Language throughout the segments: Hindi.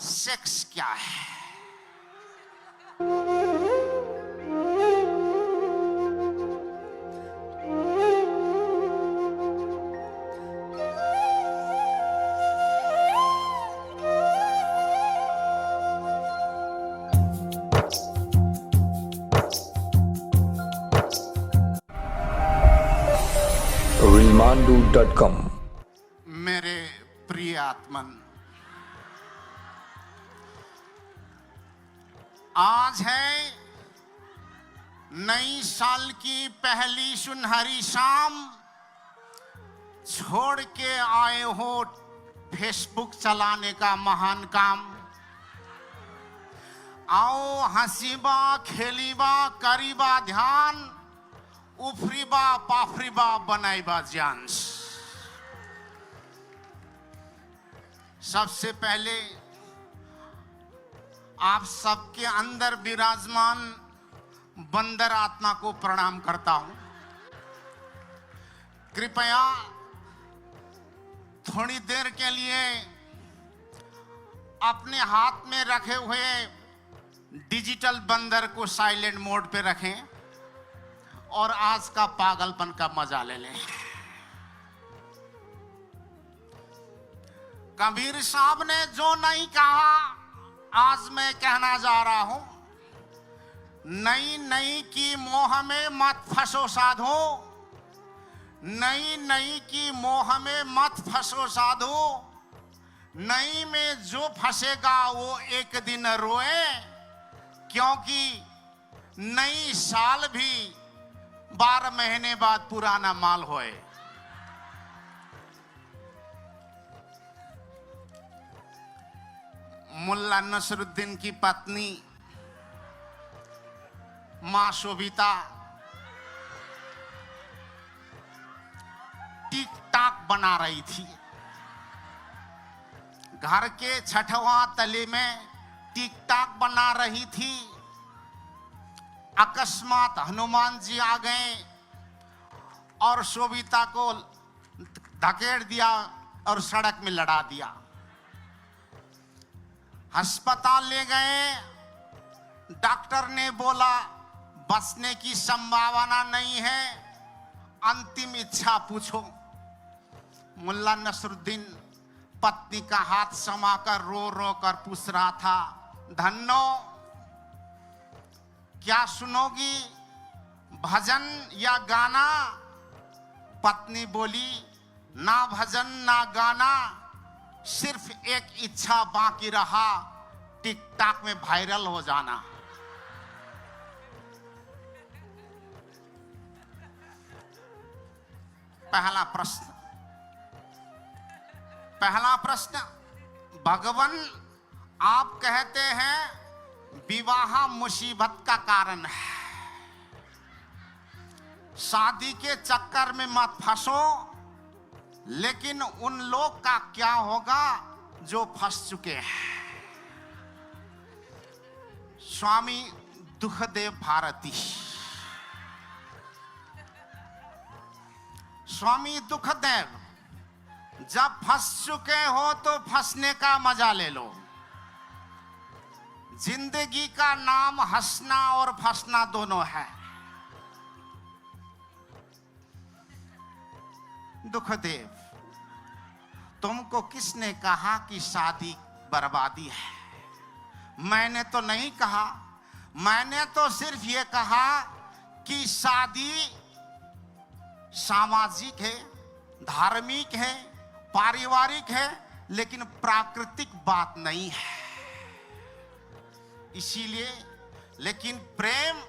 सेक्स क्या है? realmandu.com। मेरे प्रिय आत्मन, आज है नई साल की पहली सुनहरी शाम। छोड़ के आए हो फेसबुक चलाने का महान काम। आओ हंसीबा खेलीबा करीबा ध्यान, उफरीबा पाफरीबा बनाईबा जानस। सबसे पहले आप सबके अंदर विराजमान बंदर आत्मा को प्रणाम करता हूं। कृपया थोड़ी देर के लिए अपने हाथ में रखे हुए डिजिटल बंदर को साइलेंट मोड पे रखें और आज का पागलपन का मजा ले लें। कबीर साहब ने जो नहीं कहा आज मैं कहना जा रहा हूं। नई नई की मोह में मत फंसो साधो, नई नई की मोह में मत फंसो साधो। नई में जो फंसेगा वो एक दिन रोए, क्योंकि नई साल भी 12 महीने बाद पुराना माल होए। मुल्ला नसरुद्दीन की पत्नी मां शोभिता टिक टाक बना रही थी। घर के छठवां तले में टिक टाक बना रही थी। अकस्मात हनुमान जी आ गए और शोभिता को धकेल दिया और सड़क में लड़ा दिया। अस्पताल ले गए। डॉक्टर ने बोला बचने की संभावना नहीं है, अंतिम इच्छा पूछो। मुल्ला नसरुद्दीन पत्नी का हाथ समाकर रो रो कर पूछ रहा था, धन्नो क्या सुनोगी, भजन या गाना? पत्नी बोली, ना भजन ना गाना, सिर्फ एक इच्छा बाकी रहा, टिकटॉक में वायरल हो जाना। पहला प्रश्न, भगवान आप कहते हैं विवाह मुसीबत का कारण है। शादी के चक्कर में मत फंसो, लेकिन उन लोग का क्या होगा जो फंस चुके हैं। स्वामी दुखदेव भारती। स्वामी दुखदेव, जब फंस चुके हो तो फंसने का मजा ले लो। जिंदगी का नाम हंसना और फंसना दोनों है। दुखदेव, तुमको किसने कहा कि शादी बर्बादी है? मैंने तो नहीं कहा। मैंने तो सिर्फ ये कहा कि शादी सामाजिक है, धार्मिक है, पारिवारिक है, लेकिन प्राकृतिक बात नहीं है। इसीलिए, लेकिन प्रेम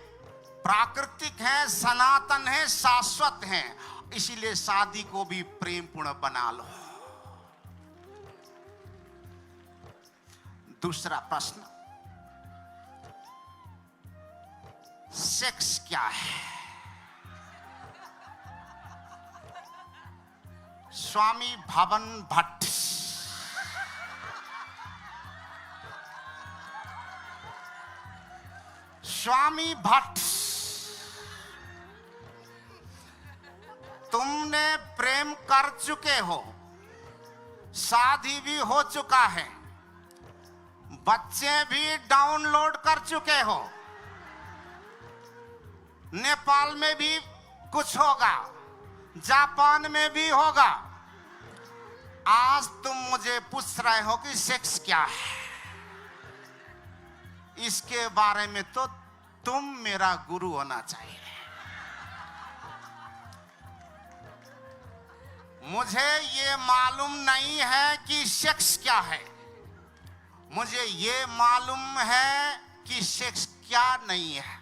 प्राकृतिक है, सनातन है, शाश्वत है। इसीलिए शादी को भी प्रेम पूर्ण बना लो। दूसरा प्रश्न, सेक्स क्या है? स्वामी भवन भट्ट। स्वामी भट्ट, तुमने प्रेम कर चुके हो, शादी भी हो चुका है, बच्चे भी डाउनलोड कर चुके हो। नेपाल में भी कुछ होगा, जापान में भी होगा। आज तुम मुझे पूछ रहे हो कि सेक्स क्या है। इसके बारे में तो तुम मेरा गुरु होना चाहिए। मुझे ये मालूम नहीं है कि सेक्स क्या है। मुझे ये मालूम है कि सेक्स क्या नहीं है।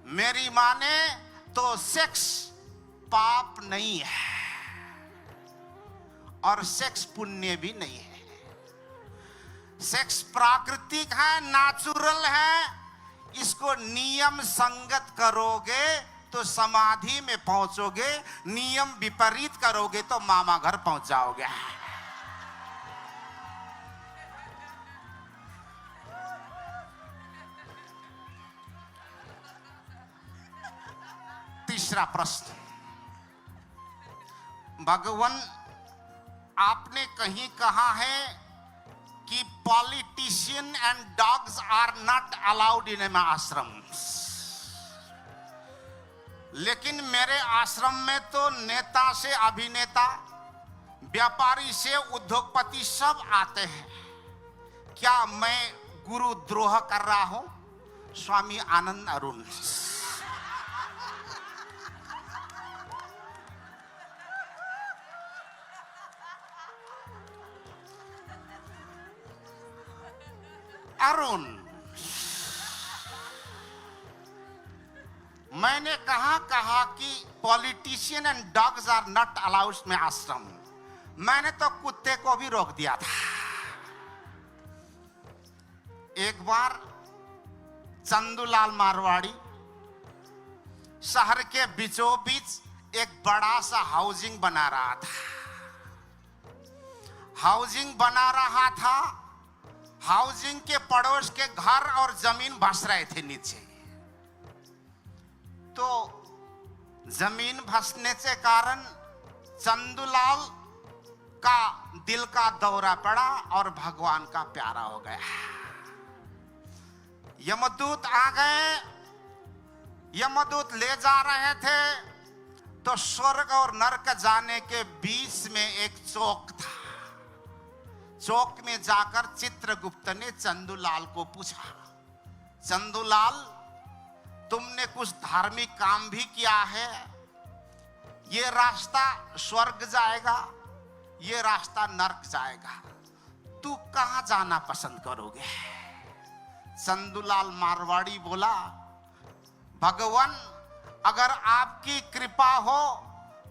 मेरी माने तो सेक्स पाप नहीं है और सेक्स पुण्य भी नहीं है। सेक्स प्राकृतिक है, नेचुरल है। इसको नियम संगत करोगे तो समाधि में पहुंचोगे, नियम विपरीत करोगे तो मामा घर पहुंच जाओगे। तीसरा प्रश्न, भगवान आपने कहीं कहा है कि politician and dogs are not allowed in my ashram, लेकिन मेरे आश्रम में तो नेता से अभिनेता, व्यापारी से उद्योगपति सब आते हैं। क्या मैं गुरु द्रोह कर रहा हूं? स्वामी आनंद अरुण। अरुण, मैंने कहा कि politician and dogs are not allowed में आश्रम। मैंने तो कुत्ते को भी रोक दिया था। एक बार चंदूलाल मारवाड़ी शहर के बीचों बीच एक बड़ा सा हाउसिंग बना रहा था। हाउसिंग के पड़ोस के घर और जमीन धंस रहे थे नीचे। तो जमीन धंसने से कारण चंदूलाल का दिल का दौरा पड़ा और भगवान का प्यारा हो गया। यमदूत आ गए, यमदूत ले जा रहे थे तो स्वर्ग और नरक जाने के बीच में एक चौक था। चौक में जाकर चित्रगुप्त ने चंदूलाल को पूछा, चंदूलाल, तुमने कुछ धार्मिक काम भी किया है, ये रास्ता स्वर्ग जाएगा, ये रास्ता नरक जाएगा, तू कहां जाना पसंद करोगे? चंदूलाल मारवाड़ी बोला, भगवान, अगर आपकी कृपा हो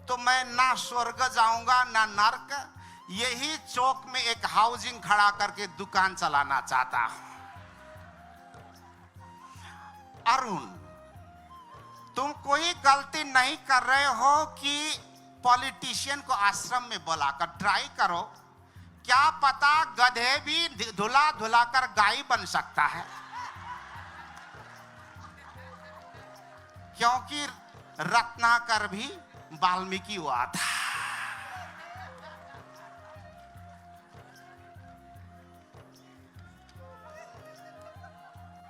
तो मैं ना स्वर्ग जाऊंगा ना नरक, यही चौक में एक हाउसिंग खड़ा करके दुकान चलाना चाहता हूं। अरुण, तुम कोई गलती नहीं कर रहे हो कि पॉलिटिशियन को आश्रम में बुलाकर ट्राई करो, क्या पता गधे भी धुला धुला कर गाय बन सकता है। क्योंकि रत्नाकर भी वाल्मीकि हुआ था।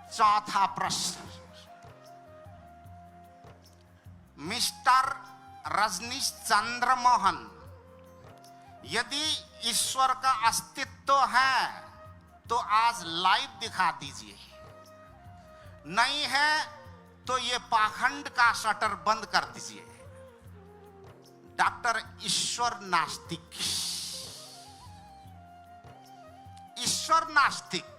चौथा प्रश्न, मिस्टर रजनीश चंद्र मोहन, यदि ईश्वर का अस्तित्व है तो आज लाइव दिखा दीजिए, नहीं है तो ये पाखंड का शटर बंद कर दीजिए। डॉक्टर ईश्वर नास्तिक। ईश्वर नास्तिक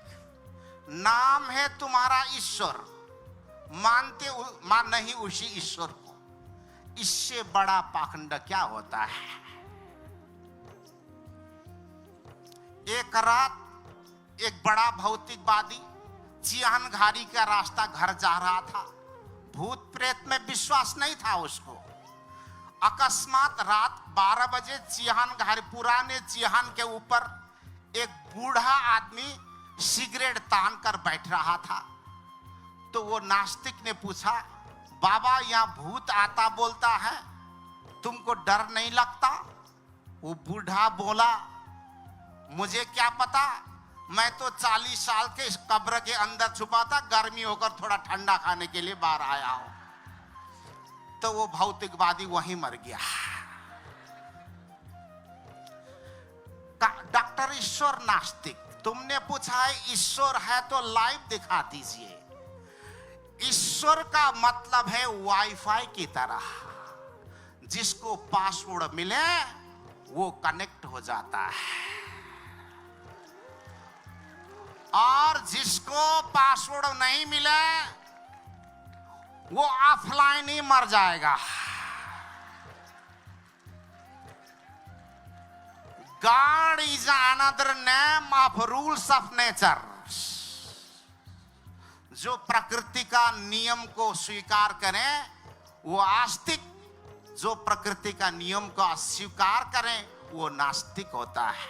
नाम है तुम्हारा ईश्वर, मान नहीं उसी ईश्वर को। इससे बड़ा पाखंड क्या होता है? एक रात एक बड़ा भौतिकवादी चिहानघारी का रास्ता घर जा रहा था। भूत प्रेत में विश्वास नहीं था उसको। अकस्मात रात 12 बजे चिहानघारी, पुराने चिहान के ऊपर एक बूढ़ा आदमी सिगरेट तान कर बैठ रहा था। तो वो नास्तिक ने पूछा, बाबा यहाँ भूत आता बोलता है, तुमको डर नहीं लगता? वो बूढ़ा बोला, मुझे क्या पता, मैं तो 40 साल के इस कब्र के अंदर छुपा था, गर्मी होकर थोड़ा ठंडा खाने के लिए बाहर आया हूं। तो वो भौतिकवादी वहीं मर गया। डॉक्टर ईश्वर नास्तिक, तुमने पूछा है ईश्वर है तो लाइव दिखा दीजिए। ईश्वर का मतलब है वाईफाई की तरह, जिसको पासवर्ड मिले वो कनेक्ट हो जाता है, और जिसको पासवर्ड नहीं मिले वो ऑफलाइन ही मर जाएगा। God is another name of rules of nature। जो प्रकृति का नियम को स्वीकार करे वो आस्तिक, जो प्रकृति का नियम को अस्वीकार करे वो नास्तिक होता है।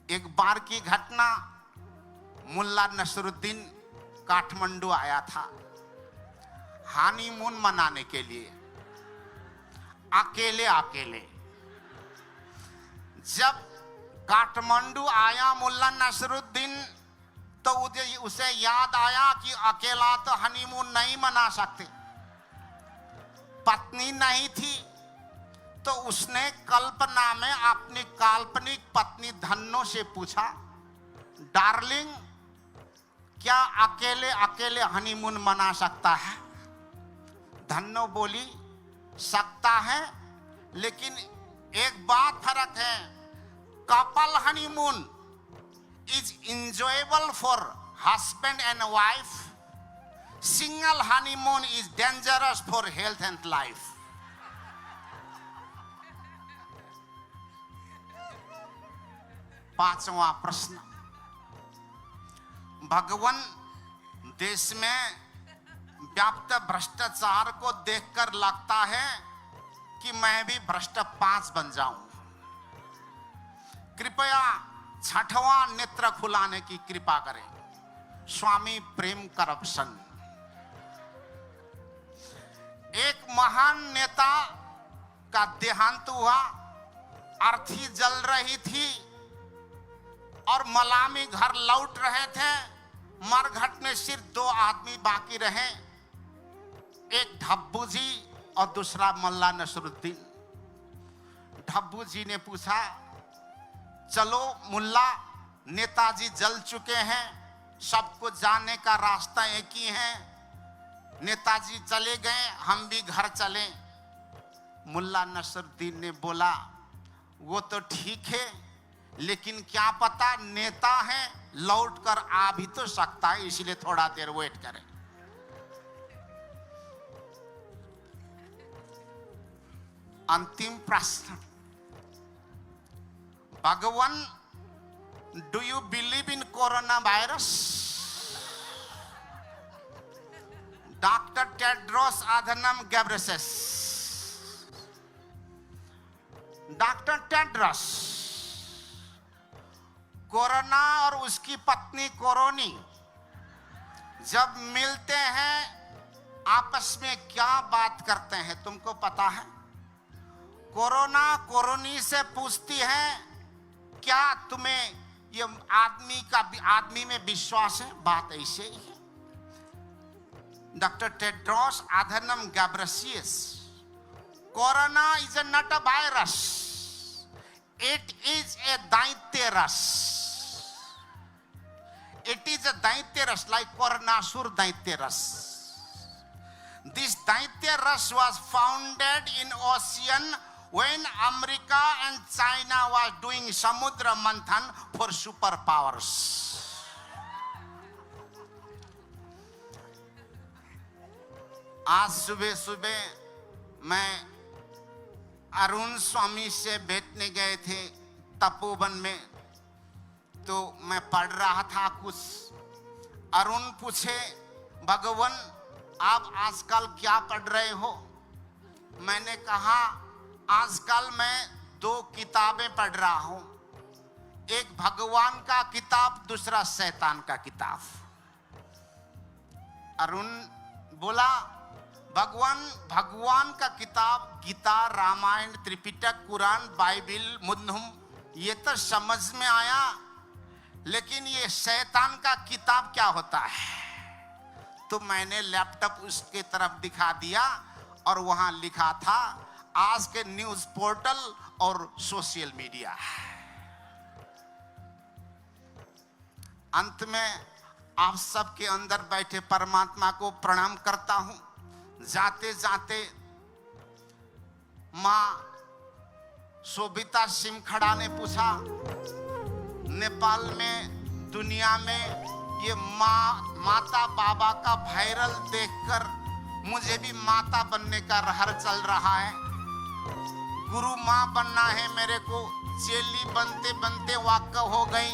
एक बार की घटना, मुल्ला नसरुद्दीन काठमांडू आया था हनीमून मनाने के लिए, अकेले अकेले। जब काठमांडू आया मुल्ला नसरुद्दीन, तो उसे याद आया कि अकेला तो हनीमून नहीं मना सकते, पत्नी नहीं थी। तो उसने कल्पना में अपनी काल्पनिक पत्नी धन्नो से पूछा, डार्लिंग क्या अकेले अकेले हनीमून मना सकता है? धन्नो बोली, सकता है, लेकिन एक बात फर्क है, couple honeymoon is enjoyable for husband and wife, single honeymoon is dangerous for health and life। पांचवा प्रश्न, भगवान देश में व्याप्त भ्रष्टाचार को देखकर लगता है कि मैं भी भ्रष्ट 5 बन जाऊं। कृपया 6वां नेत्र खुलाने की कृपा करें। स्वामी प्रेम करप्शन। एक महान नेता का देहांत हुआ, अर्थी जल रही थी और मलामी घर लौट रहे थे। मरघट में सिर्फ 2 आदमी बाकी रहे, एक ढब्बू जी और दूसरा मुल्ला नसरुद्दीन। ढब्बू जी ने पूछा, चलो मुल्ला, नेताजी जल चुके हैं, सबको जाने का रास्ता एक ही है, नेताजी चले गए, हम भी घर चले। मुल्ला नसरुद्दीन ने बोला, वो तो ठीक है, लेकिन क्या पता नेता है, लौट कर आ भी तो सकता है, इसलिए थोड़ा देर वेट करें। अंतिम प्रश्न, भगवान, do you believe in coronavirus? Doctor Tedros Adhanom Ghebreyesus. Doctor Tedros, corona और उसकी पत्नी कोरोनी जब मिलते हैं आपस में क्या बात करते हैं तुमको पता है? कोरोना कोरोनी से पूछती है, क्या तुम्हें ये आदमी में विश्वास है? बात ऐसे ही है। Doctor Tedros Adhanom Ghebreyesus, corona is not a virus, it is a दैत्यरस। इट इज अ दैत्यरस like Coronasur दैत्यरस। This दैत्यरस was founded in ocean when America and China was doing samudra manthan for superpowers। आज सुबह सुबह मैं अरुण स्वामी से बैठने गए थे तपोवन में, तो मैं पढ़ रहा था कुछ। अरुण पूछे, भगवान आप आजकल क्या पढ़ रहे हो? मैंने कहा, आजकल मैं 2 किताबें पढ़ रहा हूं, एक भगवान का किताब, दूसरा शैतान का किताब। अरुण बोला, भगवान का किताब गीता, रामायण, त्रिपिटक, कुरान, बाइबिल, मुद्दम, ये तो समझ में आया, लेकिन ये शैतान का किताब क्या होता है? तो मैंने लैपटॉप उसके तरफ दिखा दिया और वहां लिखा था आज के न्यूज पोर्टल और सोशल मीडिया। अंत में आप सबके अंदर बैठे परमात्मा को प्रणाम करता हूं। जाते जाते मां शोभिता सिमखड़ा ने पूछा, नेपाल में, दुनिया में ये माता बाबा का वायरल देखकर मुझे भी माता बनने का रहर चल रहा है। गुरु मां बनना है मेरे को। चेली बनते बनते वाक्य हो गई,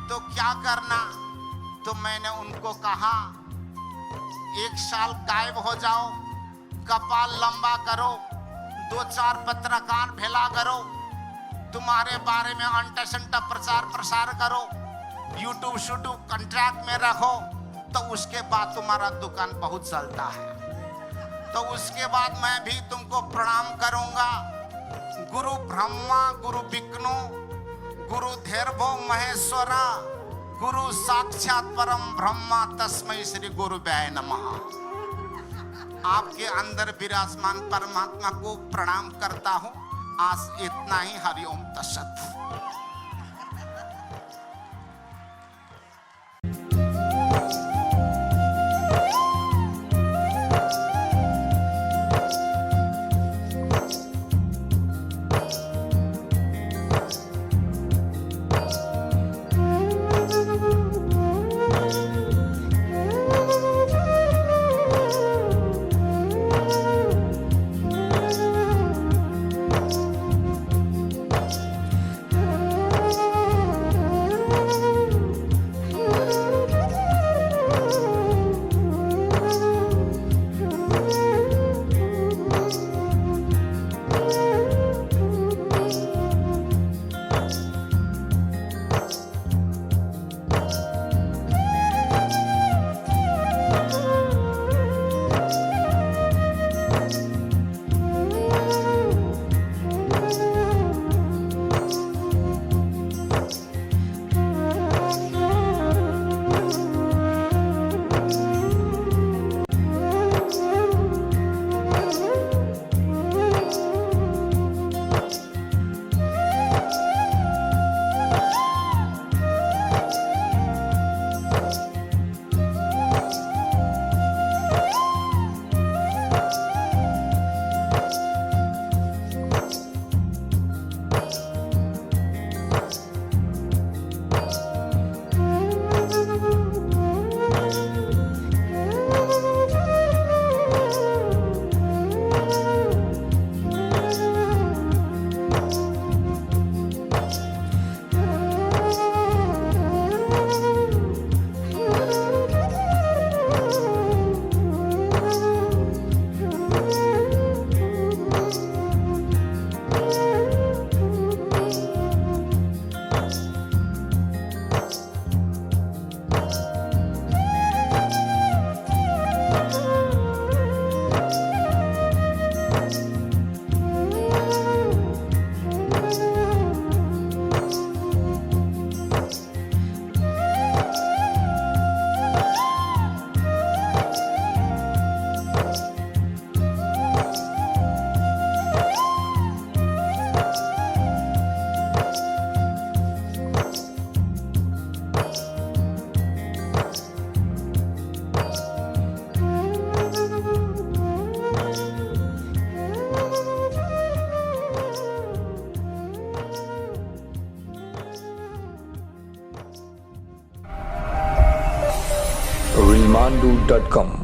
तो क्या करना? तो मैंने उनको कहा, 1 साल गायब हो जाओ, कपाल लंबा करो, 2-4 पत्रकार भेला करो, तुम्हारे बारे में अंटा संटा प्रचार प्रसार करो, यूट्यूब शूट्यूब कॉन्ट्रैक्ट में रखो, तो उसके बाद तुम्हारा दुकान बहुत चलता है। तो उसके बाद मैं भी तुमको प्रणाम करूंगा। गुरु ब्रह्मा, गुरु विष्णु, गुरु धैर्वो महेश्वरा, गुरु साक्षात परम ब्रह्मा, तस्मै श्री गुरुभ्याय नमः। आपके अंदर विराजमान परमात्मा को प्रणाम करता हूं। आज इतना ही। हरिओम तत्सत। Reelmandu.com